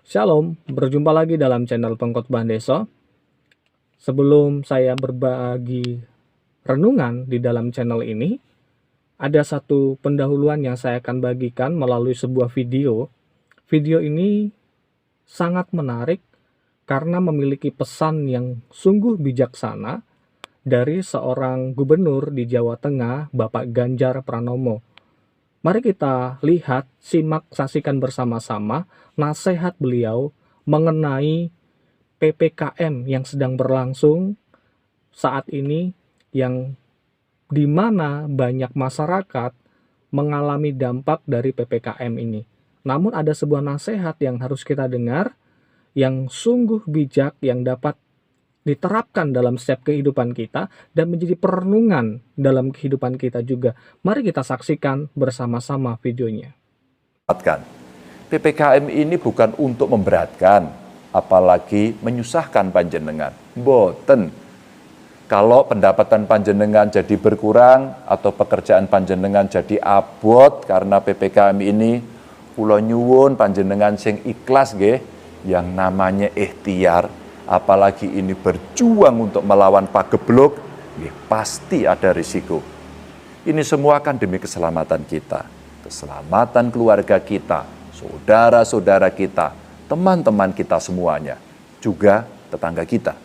Shalom, berjumpa lagi dalam channel Pengkhotbah Desa. Sebelum saya berbagi renungan di dalam channel ini, ada satu pendahuluan yang saya akan bagikan melalui sebuah video. Video ini sangat menarik karena memiliki pesan yang sungguh bijaksana dari seorang gubernur di Jawa Tengah, Bapak Ganjar Pranomo. Mari kita lihat, simak, saksikan bersama-sama nasihat beliau mengenai PPKM yang sedang berlangsung saat ini, yang dimana banyak masyarakat mengalami dampak dari PPKM ini. Namun ada sebuah nasihat yang harus kita dengar, yang sungguh bijak, yang dapat diterapkan dalam setiap kehidupan kita dan menjadi perenungan dalam kehidupan kita juga. Mari kita saksikan bersama-sama videonya. PPKM ini bukan untuk memberatkan, apalagi menyusahkan panjenengan. Boten. Kalau pendapatan panjenengan jadi berkurang atau pekerjaan panjenengan jadi abot karena PPKM ini, kula nyuwun panjenengan sing ikhlas nggih, yang namanya ikhtiar, apalagi ini berjuang untuk melawan pagebluk, nggih pasti ada risiko. Ini semua kan demi keselamatan kita, keselamatan keluarga kita, saudara-saudara kita, teman-teman kita semuanya, juga tetangga kita.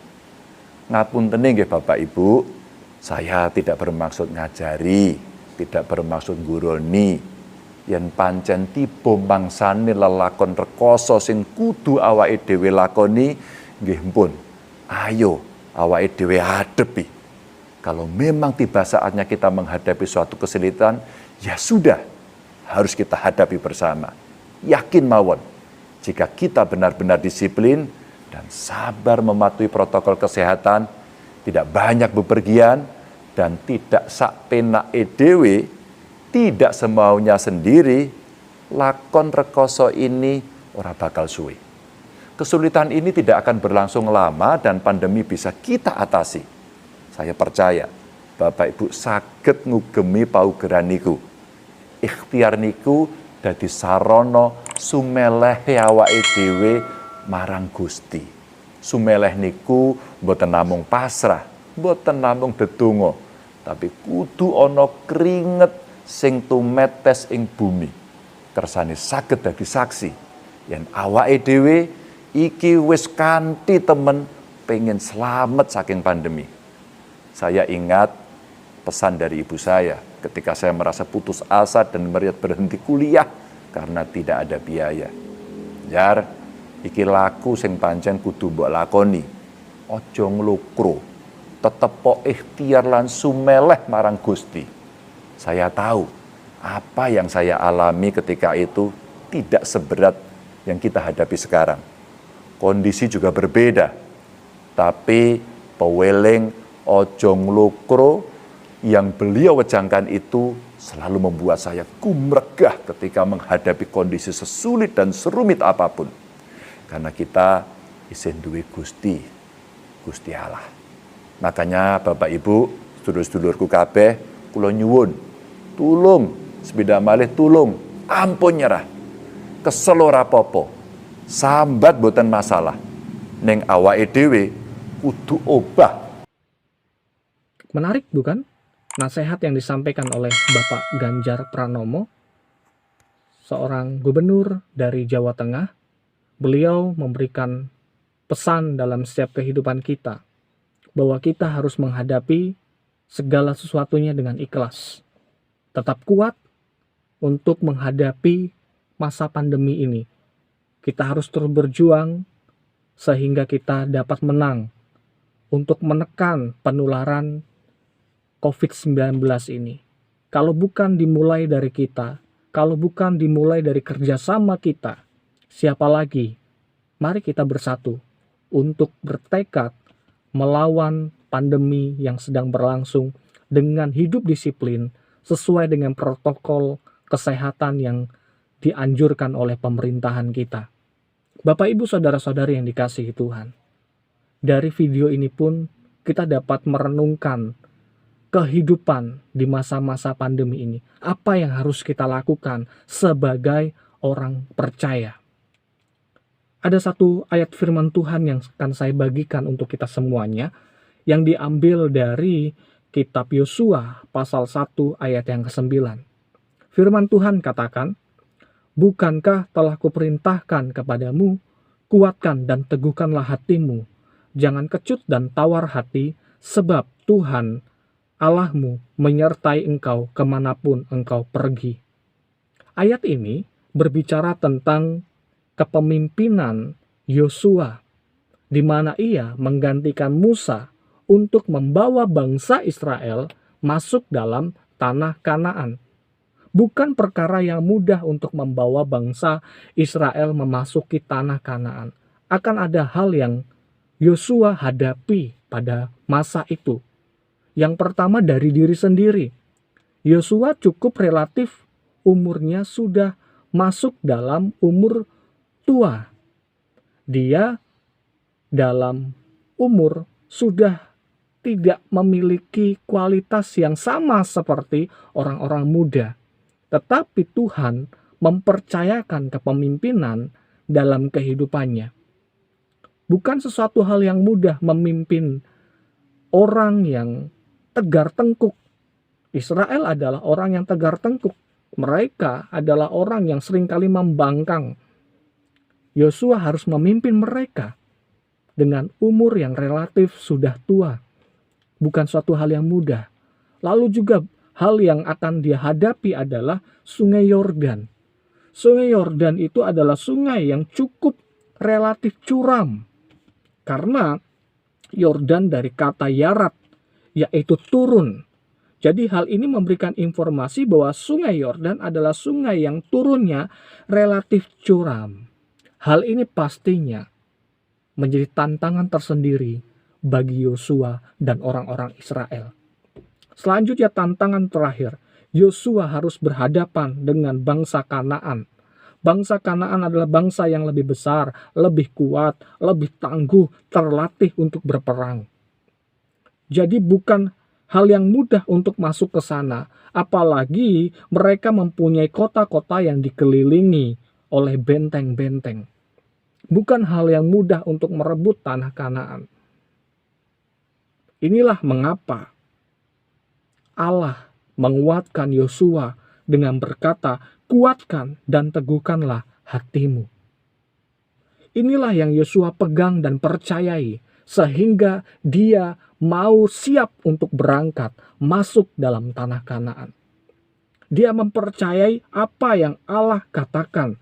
Ngapunten nggih Bapak Ibu, saya tidak bermaksud ngajari, tidak bermaksud guroni, yen pancen tiba mangsane lelakon rekoso sing kudu awake dhewe lakoni, nggih pun, ayo awake dhewe hadepi. Kalau memang tiba saatnya kita menghadapi suatu kesulitan, ya sudah, harus kita hadapi bersama. Yakin mawon, jika kita benar-benar disiplin dan sabar mematuhi protokol kesehatan, tidak banyak bepergian, dan tidak sak penake dhewe, tidak semaunya sendiri, lakon rekoso ini ora bakal suwe. Kesulitan ini tidak akan berlangsung lama dan pandemi bisa kita atasi. Saya percaya, Bapak Ibu saged ngugemi paugeran niku. Ikhtiar niku dadi sarana sumelehe awake dhewe marang Gusti. Sumeleh niku mboten namung pasrah, mboten namung dedonga, tapi kudu ana keringet sing tumetes ing bumi. Kersane saged dadi saksi yen awake dhewe iki wis kanthi temen pengen selamat saking pandemi. Saya ingat pesan dari ibu saya ketika saya merasa putus asa dan berhenti kuliah karena tidak ada biaya. Jar, iki laku sing pancen kudu mbok lakoni. Aja nglukro, tetep po ikhtiar lan sumeleh marang Gusti. Saya tahu apa yang saya alami ketika itu tidak seberat yang kita hadapi sekarang. Kondisi juga berbeda, tapi peweling ojo nglukro yang beliau wejangkan itu selalu membuat saya gumregah ketika menghadapi kondisi sesulit dan serumit apapun. Karena kita isih duwe Gusti Allah. Makanya Bapak Ibu, sedulur-sedulurku kabeh, kula nyuwun, tulung sepeda malih tulung, ampun nyerah. Kesel ora apa-apa. Sambat boten masalah. Ning awake dhewe kudu obah. Menarik bukan? Nasihat yang disampaikan oleh Bapak Ganjar Pranomo, seorang gubernur dari Jawa Tengah. Beliau memberikan pesan dalam setiap kehidupan kita, bahwa kita harus menghadapi segala sesuatunya dengan ikhlas. Tetap kuat untuk menghadapi masa pandemi ini. Kita harus terus berjuang sehingga kita dapat menang untuk menekan penularan COVID-19 ini. Kalau bukan dimulai dari kita, kalau bukan dimulai dari kerjasama kita, siapa lagi? Mari kita bersatu untuk bertekad melawan pandemi yang sedang berlangsung dengan hidup disiplin sesuai dengan protokol kesehatan yang dianjurkan oleh pemerintahan kita. Bapak, Ibu, saudara-saudari yang dikasihi Tuhan, dari video ini pun kita dapat merenungkan kehidupan di masa-masa pandemi ini. Apa yang harus kita lakukan sebagai orang percaya? Ada satu ayat firman Tuhan yang akan saya bagikan untuk kita semuanya, yang diambil dari kitab Yosua pasal 1 ayat yang ke-9. Firman Tuhan katakan, "Bukankah telah kuperintahkan kepadamu, kuatkan dan teguhkanlah hatimu, jangan kecut dan tawar hati, sebab Tuhan Allahmu menyertai engkau kemanapun engkau pergi." Ayat ini berbicara tentang kepemimpinan Yosua, di mana ia menggantikan Musa untuk membawa bangsa Israel masuk dalam tanah Kanaan. Bukan perkara yang mudah untuk membawa bangsa Israel memasuki tanah Kanaan. Akan ada hal yang Yosua hadapi pada masa itu. Yang pertama dari diri sendiri. Yosua cukup relatif umurnya sudah masuk dalam umur tua. Dia dalam umur sudah tidak memiliki kualitas yang sama seperti orang-orang muda. Tetapi Tuhan mempercayakan kepemimpinan dalam kehidupannya. Bukan sesuatu hal yang mudah memimpin orang yang tegar tengkuk. Israel adalah orang yang tegar tengkuk. Mereka adalah orang yang seringkali membangkang. Yosua harus memimpin mereka dengan umur yang relatif sudah tua. Bukan suatu hal yang mudah. Lalu juga hal yang akan dia hadapi adalah Sungai Yordan. Sungai Yordan itu adalah sungai yang cukup relatif curam. Karena Yordan dari kata yarat, yaitu turun. Jadi hal ini memberikan informasi bahwa Sungai Yordan adalah sungai yang turunnya relatif curam. Hal ini pastinya menjadi tantangan tersendiri bagi Yosua dan orang-orang Israel. Selanjutnya tantangan terakhir, Yosua harus berhadapan dengan bangsa Kanaan. Bangsa Kanaan adalah bangsa yang lebih besar, lebih kuat, lebih tangguh, terlatih untuk berperang. Jadi bukan hal yang mudah untuk masuk ke sana, apalagi mereka mempunyai kota-kota yang dikelilingi oleh benteng-benteng. Bukan hal yang mudah untuk merebut tanah Kanaan. Inilah mengapa Allah menguatkan Yosua dengan berkata, "Kuatkan dan teguhkanlah hatimu." Inilah yang Yosua pegang dan percayai, sehingga dia mau siap untuk berangkat masuk dalam tanah Kanaan. Dia mempercayai apa yang Allah katakan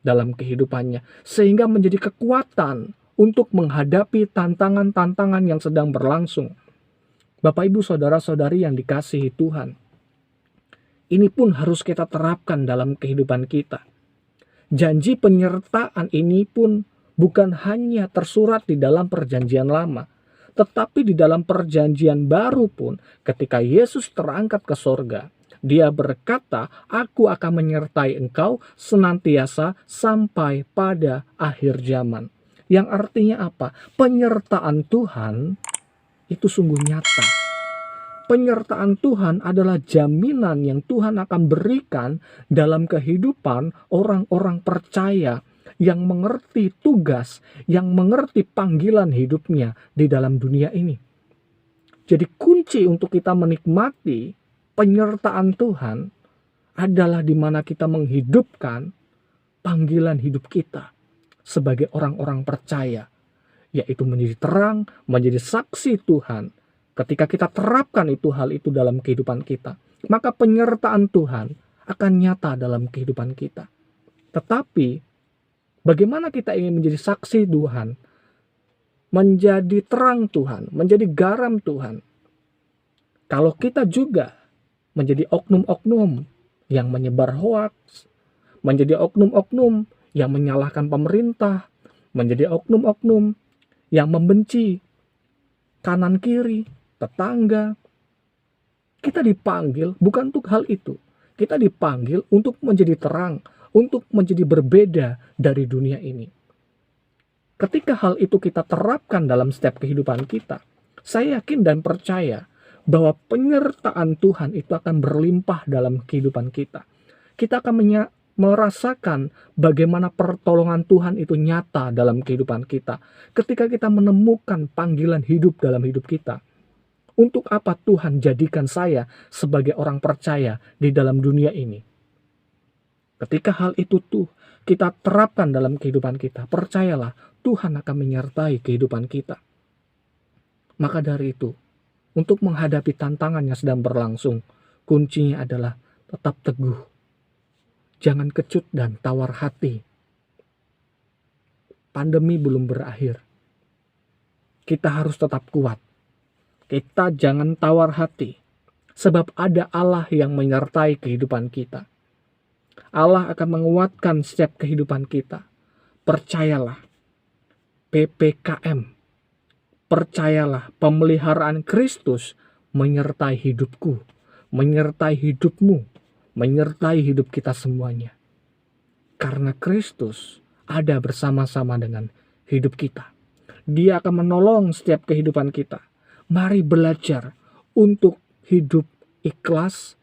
dalam kehidupannya, sehingga menjadi kekuatan untuk menghadapi tantangan-tantangan yang sedang berlangsung. Bapak, Ibu, Saudara-saudari yang dikasihi Tuhan, ini pun harus kita terapkan dalam kehidupan kita. Janji penyertaan ini pun bukan hanya tersurat di dalam perjanjian lama, tetapi di dalam perjanjian baru pun ketika Yesus terangkat ke sorga, dia berkata, "Aku akan menyertai engkau senantiasa sampai pada akhir zaman." Yang artinya apa? Penyertaan Tuhan itu sungguh nyata. Penyertaan Tuhan adalah jaminan yang Tuhan akan berikan dalam kehidupan orang-orang percaya yang mengerti tugas, yang mengerti panggilan hidupnya di dalam dunia ini. Jadi kunci untuk kita menikmati penyertaan Tuhan adalah di mana kita menghidupkan panggilan hidup kita sebagai orang-orang percaya, yaitu menjadi terang, menjadi saksi Tuhan. Ketika kita terapkan hal itu dalam kehidupan kita, maka penyertaan Tuhan akan nyata dalam kehidupan kita. Tetapi bagaimana kita ingin menjadi saksi Tuhan, menjadi terang Tuhan, menjadi garam Tuhan, kalau kita juga menjadi oknum-oknum yang menyebar hoaks, menjadi oknum-oknum yang menyalahkan pemerintah, menjadi oknum-oknum yang membenci kanan kiri, tetangga. Kita dipanggil bukan untuk hal itu. Kita dipanggil untuk menjadi terang, untuk menjadi berbeda dari dunia ini. Ketika hal itu kita terapkan dalam setiap kehidupan kita, saya yakin dan percaya bahwa penyertaan Tuhan itu akan berlimpah dalam kehidupan kita. Kita akan merasakan bagaimana pertolongan Tuhan itu nyata dalam kehidupan kita. Ketika kita menemukan panggilan hidup dalam hidup kita. Untuk apa Tuhan jadikan saya sebagai orang percaya di dalam dunia ini? Ketika hal itu kita terapkan dalam kehidupan kita, percayalah Tuhan akan menyertai kehidupan kita. Maka dari itu, untuk menghadapi tantangan yang sedang berlangsung, kuncinya adalah tetap teguh. Jangan kecut dan tawar hati. Pandemi belum berakhir. Kita harus tetap kuat. Kita jangan tawar hati, sebab ada Allah yang menyertai kehidupan kita. Allah akan menguatkan setiap kehidupan kita. Percayalah, PPKM, percayalah pemeliharaan Kristus menyertai hidupku, menyertai hidupmu, menyertai hidup kita semuanya. Karena Kristus ada bersama-sama dengan hidup kita. Dia akan menolong setiap kehidupan kita. Mari belajar untuk hidup ikhlas,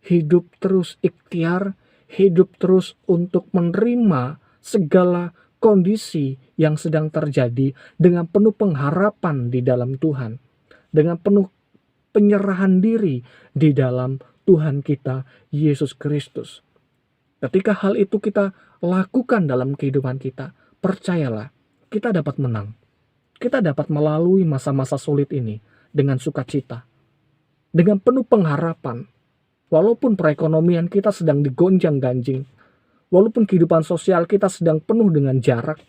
hidup terus ikhtiar, hidup terus untuk menerima segala kondisi yang sedang terjadi dengan penuh pengharapan di dalam Tuhan, dengan penuh penyerahan diri di dalam Tuhan kita, Yesus Kristus. Ketika hal itu kita lakukan dalam kehidupan kita, percayalah, kita dapat menang. Kita dapat melalui masa-masa sulit ini dengan sukacita, dengan penuh pengharapan. Walaupun perekonomian kita sedang digonjang-ganjing, walaupun kehidupan sosial kita sedang penuh dengan jarak,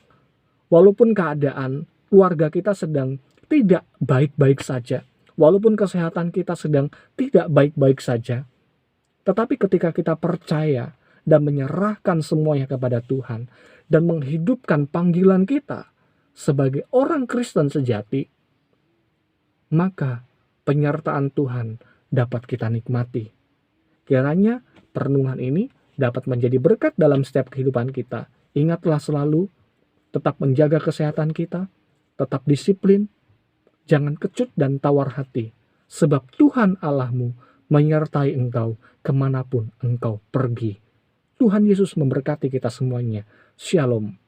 walaupun keadaan keluarga kita sedang tidak baik-baik saja, walaupun kesehatan kita sedang tidak baik-baik saja, tetapi ketika kita percaya dan menyerahkan semuanya kepada Tuhan dan menghidupkan panggilan kita sebagai orang Kristen sejati, maka penyertaan Tuhan dapat kita nikmati. Kiranya perenungan ini dapat menjadi berkat dalam setiap kehidupan kita. Ingatlah selalu, tetap menjaga kesehatan kita, tetap disiplin, jangan kecut dan tawar hati, sebab Tuhan Allahmu menyertai engkau kemanapun engkau pergi. Tuhan Yesus memberkati kita semuanya. Shalom.